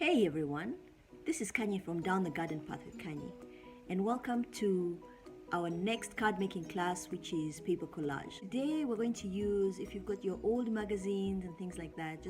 Hey everyone, this is Kanye from Down the Garden Path with Kanye, and welcome to our next card making class, which is paper collage. Today we're going to use, if you've got your old magazines and things like that,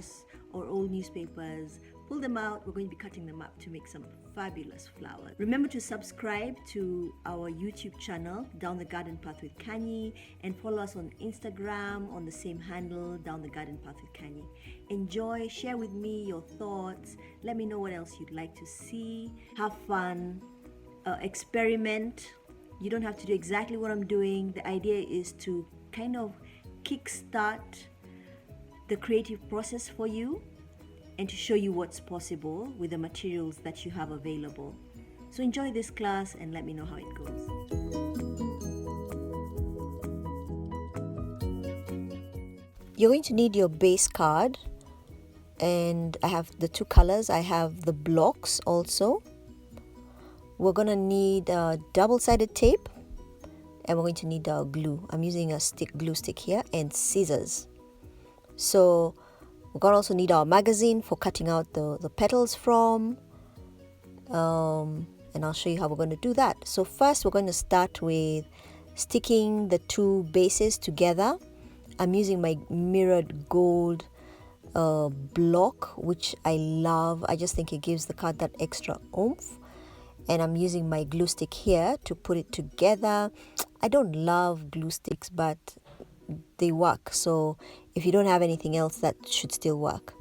or old newspapers, pull them out. We're going to be cutting them up to make some fabulous flowers. Remember to subscribe to our YouTube channel, Down the Garden Path with Kanye, and follow us on Instagram on the same handle, Down the Garden Path with Kanye. Enjoy, share with me your thoughts, let me know what else you'd like to see, have fun, experiment. You don't have to do exactly what I'm doing. The idea is to kind of kickstart the creative process for you and to show you what's possible with the materials that you have available. So enjoy this class and let me know how it goes. You're going to need your base card, and I have the two colors. I have the blocks also. We're going to need double-sided tape, and we're going to need glue. I'm using a glue stick here, and scissors. So we're going to also need our magazine for cutting out the petals from, and I'll show you how we're going to do that. So first we're going to start with sticking the two bases together. I'm using my mirrored gold block, which I love. I just think it gives the card that extra oomph. And I'm using my glue stick here to put it together. I don't love glue sticks, but they work. So if you don't have anything else, that should still work.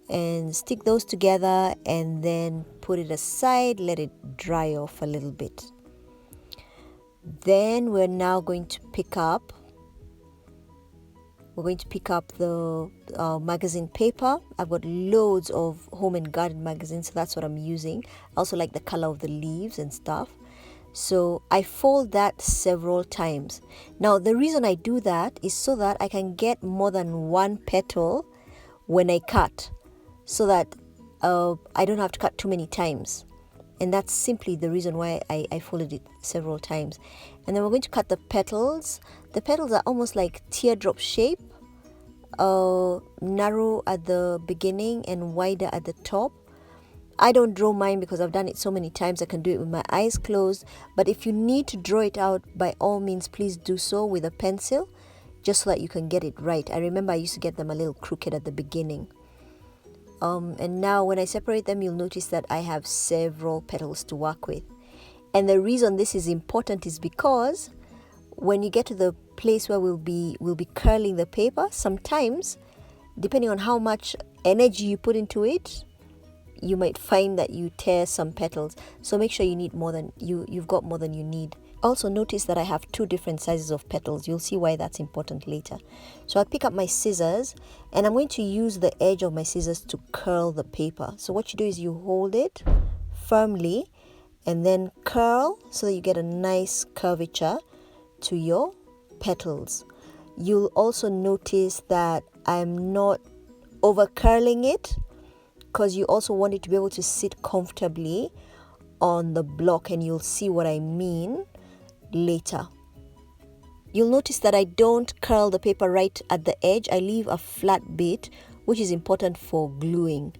And stick those together and then put it aside, let it dry off a little bit. Then we're now going to pick up the magazine paper. I've got loads of home and garden magazines, so that's what I'm using. I also like the color of the leaves and stuff. So I fold that several times. Now the reason I do that is so that I can get more than one petal when I cut, so that I don't have to cut too many times. And that's simply the reason why I folded it several times. And then we're going to cut the petals. The petals are almost like teardrop shape, narrow at the beginning and wider at the top. I don't draw mine because I've done it so many times. I can do it with my eyes closed. But if you need to draw it out, by all means, please do so with a pencil, just so that you can get it right. I remember I used to get them a little crooked at the beginning. And now when I separate them, you'll notice that I have several petals to work with. And the reason this is important is because when you get to the place where we'll be curling the paper, sometimes, depending on how much energy you put into it, you might find that you tear some petals. So make sure you need more than you've got more than you need. Also notice that I have two different sizes of petals. You'll see why that's important later. So I'll pick up my scissors and I'm going to use the edge of my scissors to curl the paper. So what you do is you hold it firmly and then curl so that you get a nice curvature to your petals. You'll also notice that I'm not over curling it, because you also want it to be able to sit comfortably on the block, and you'll see what I mean later. You'll notice that I don't curl the paper right at the edge. I leave a flat bit, which is important for gluing,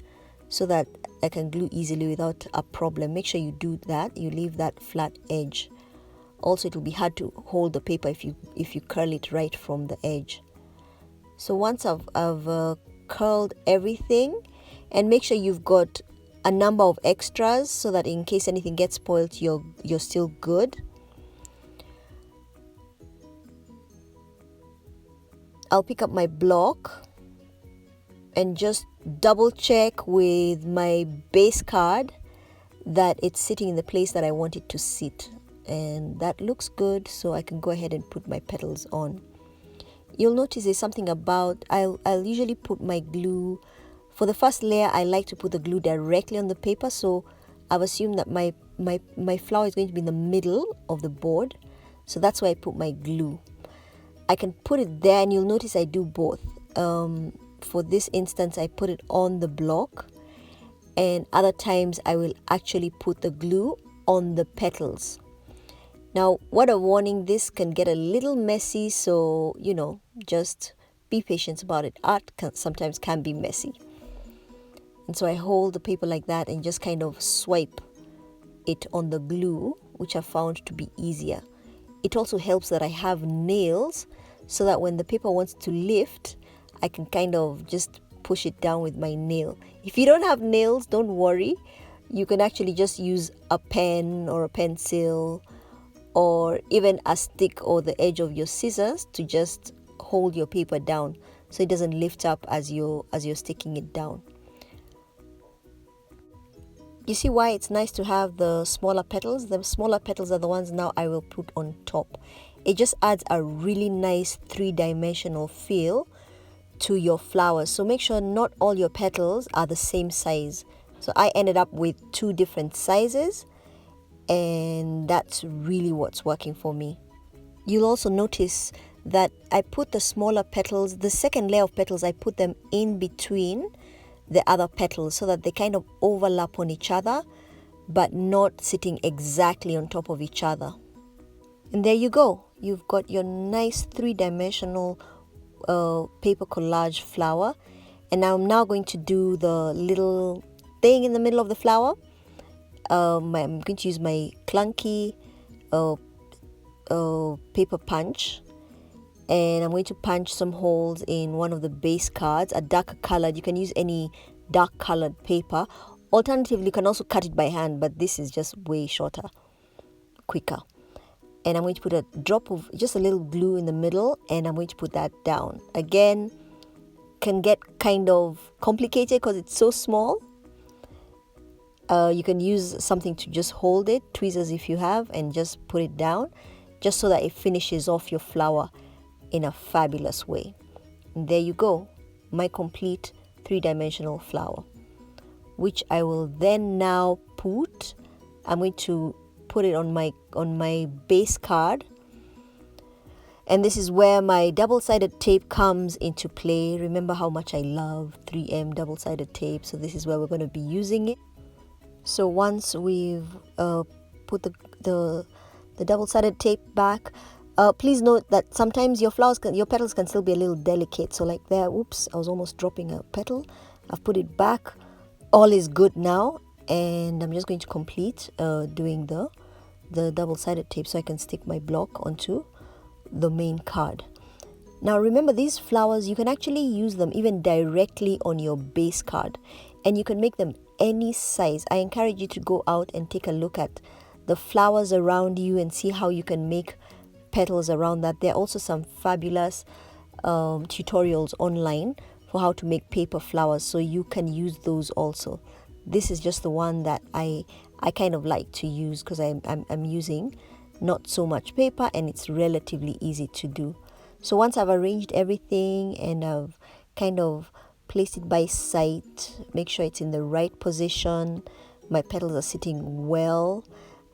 so that I can glue easily without a problem. Make sure you do that. You leave that flat edge. Also, it will be hard to hold the paper if you curl it right from the edge. So once I've curled everything, and make sure you've got a number of extras so that in case anything gets spoiled, you're still good. I'll pick up my block and just double check with my base card that it's sitting in the place that I want it to sit, and that looks good, so I can go ahead and put my petals on. You'll notice there's something about I'll usually put my glue. For the first layer, I like to put the glue directly on the paper, so I've assumed that my flower is going to be in the middle of the board, so that's why I put my glue. I can put it there, and you'll notice I do both. For this instance, I put it on the block, and other times I will actually put the glue on the petals. Now, what a warning, this can get a little messy, so just be patient about it. Art sometimes can be messy. And so I hold the paper like that and just kind of swipe it on the glue, which I found to be easier. It also helps that I have nails so that when the paper wants to lift, I can kind of just push it down with my nail. If you don't have nails, don't worry. You can actually just use a pen or a pencil or even a stick or the edge of your scissors to just hold your paper down so it doesn't lift up as you're sticking it down. You see why it's nice to have the smaller petals? The smaller petals are the ones now I will put on top. It just adds a really nice three-dimensional feel to your flowers. So make sure not all your petals are the same size. So I ended up with 2 different sizes, and that's really what's working for me. You'll also notice that I put the smaller petals, the second layer of petals, I put them in between the other petals so that they kind of overlap on each other but not sitting exactly on top of each other. And there you go. You've got your nice three-dimensional paper collage flower. And I'm now going to do the little thing in the middle of the flower. I'm going to use my clunky paper punch, and I'm going to punch some holes in one of the base cards, a darker colored. You can use any dark colored paper. Alternatively, you can also cut it by hand, but this is just way shorter, quicker. And I'm going to put a drop of just a little glue in the middle, and I'm going to put that down. Again, can get kind of complicated because it's so small. You can use something to just hold it, tweezers if you have, and just put it down, just so that it finishes off your flower in a fabulous way. And there you go, my complete three-dimensional flower, which I will then now put. I'm going to put it on my base card, and this is where my double-sided tape comes into play. Remember how much I love 3M double-sided tape, so this is where we're going to be using it. So once we've put the double-sided tape back, please note that sometimes your petals can still be a little delicate. So like there, oops, I was almost dropping a petal. I've put it back. All is good now, and I'm just going to complete doing the double-sided tape so I can stick my block onto the main card. Now remember, these flowers, you can actually use them even directly on your base card, and you can make them any size. I encourage you to go out and take a look at the flowers around you and see how you can make petals around that. There are also some fabulous tutorials online for how to make paper flowers, so you can use those also. This is just the one that I kind of like to use because I'm using not so much paper, and it's relatively easy to do. So once I've arranged everything and I've kind of placed it by sight, make sure it's in the right position, my petals are sitting well,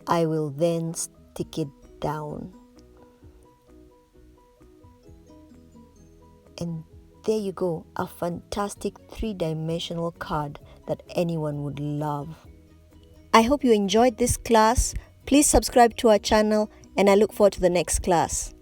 I will then stick it down. And there you go, a fantastic three-dimensional card that anyone would love. I hope you enjoyed this class. Please subscribe to our channel, and I look forward to the next class.